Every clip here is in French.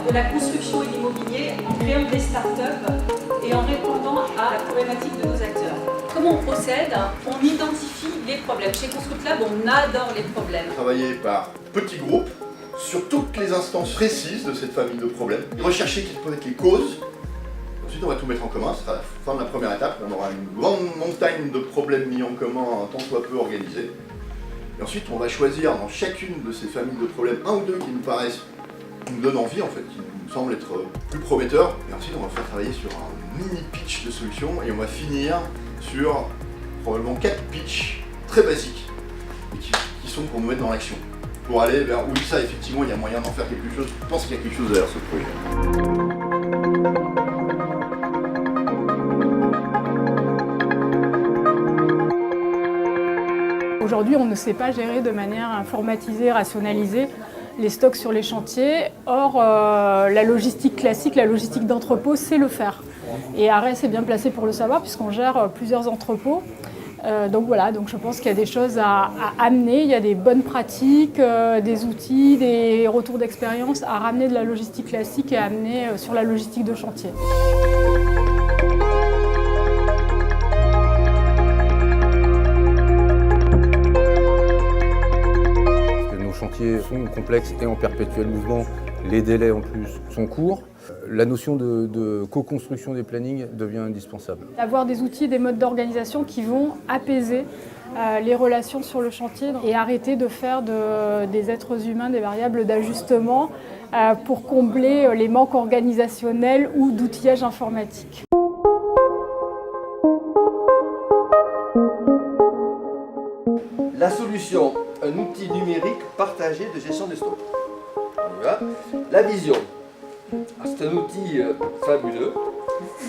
de la construction et de l'immobilier en créant des startups et en répondant à la problématique de nos acteurs. Comment on procède? On identifie les problèmes. Chez Construct Lab, on adore les problèmes. Travailler par petits groupes sur toutes les instances précises de cette famille de problèmes, rechercher quelles peuvent être les causes. Ensuite, on va tout mettre en commun. Ce sera la fin de la première étape. On aura une grande montagne de problèmes mis en commun, tant soit peu organisés. Et ensuite, on va choisir dans chacune de ces familles de problèmes un ou deux qui nous paraissent, qui nous donnent envie en fait, qui nous semblent être plus prometteurs. Et ensuite, on va faire travailler sur un mini pitch de solution et on va finir sur probablement 4 pitchs très basiques et qui sont pour nous mettre dans l'action. Pour aller vers où ça, effectivement, il y a moyen d'en faire quelque chose. Je pense qu'il y a quelque chose derrière ce projet. Aujourd'hui, on ne sait pas gérer de manière informatisée, rationalisée les stocks sur les chantiers. Or, la logistique classique, la logistique d'entrepôt, sait le faire. Et Arès est bien placé pour le savoir puisqu'on gère plusieurs entrepôts. Donc voilà, donc je pense qu'il y a des choses à amener, il y a des bonnes pratiques, des outils, des retours d'expérience à ramener de la logistique classique et à amener sur la logistique de chantier. Nos chantiers sont complexes et en perpétuel mouvement, les délais en plus sont courts. La notion de co-construction des plannings devient indispensable. Avoir des outils, des modes d'organisation qui vont apaiser les relations sur le chantier et arrêter de faire des êtres humains des variables d'ajustement pour combler les manques organisationnels ou d'outillage informatique. La solution, un outil numérique partagé de gestion des stocks. On y va. La vision. C'est un outil fabuleux,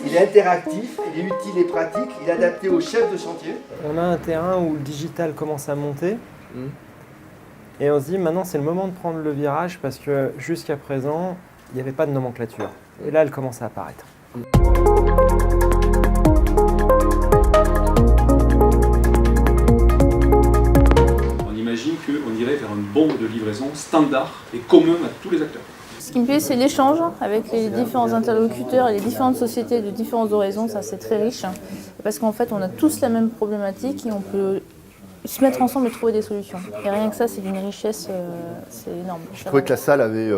il est interactif, il est utile et pratique, il est adapté aux chefs de chantier. On a un terrain où le digital commence à monter et on se dit maintenant c'est le moment de prendre le virage parce que jusqu'à présent il n'y avait pas de nomenclature et là elle commence à apparaître. On imagine qu'on irait vers un bon de livraison standard et commun à tous les acteurs. Ce qui me plaît, c'est l'échange avec les différents interlocuteurs et les différentes sociétés de différents horizons. Ça, c'est très riche parce qu'en fait, on a tous la même problématique et on peut se mettre ensemble et trouver des solutions. Et rien que ça, c'est d'une richesse, c'est énorme. Je trouvais que la salle avait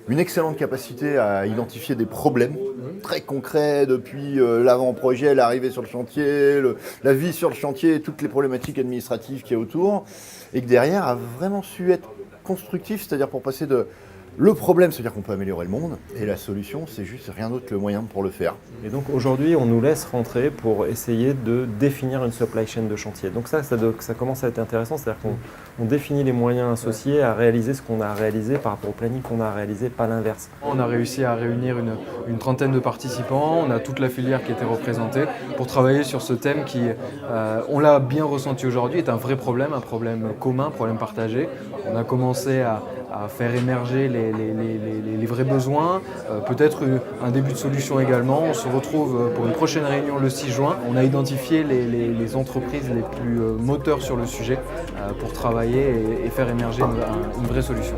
une excellente capacité à identifier des problèmes très concrets depuis l'avant-projet, l'arrivée sur le chantier, la vie sur le chantier et toutes les problématiques administratives qu'il y a autour. Et que derrière a vraiment su être constructif, c'est-à-dire pour passer de... Le problème, c'est-à-dire qu'on peut améliorer le monde, et la solution, c'est juste rien d'autre que le moyen pour le faire. Et donc aujourd'hui, on nous laisse rentrer pour essayer de définir une supply chain de chantier. Donc ça commence à être intéressant, c'est-à-dire qu'on définit les moyens associés à réaliser ce qu'on a réalisé par rapport au planning qu'on a réalisé, pas l'inverse. On a réussi à réunir une trentaine de participants, on a toute la filière qui était représentée pour travailler sur ce thème qui, on l'a bien ressenti aujourd'hui, est un vrai problème, un problème commun, un problème partagé. On a commencé à faire émerger les vrais besoins, peut-être un début de solution également. On se retrouve pour une prochaine réunion le 6 juin. On a identifié les entreprises les plus moteurs sur le sujet pour travailler et faire émerger une vraie solution.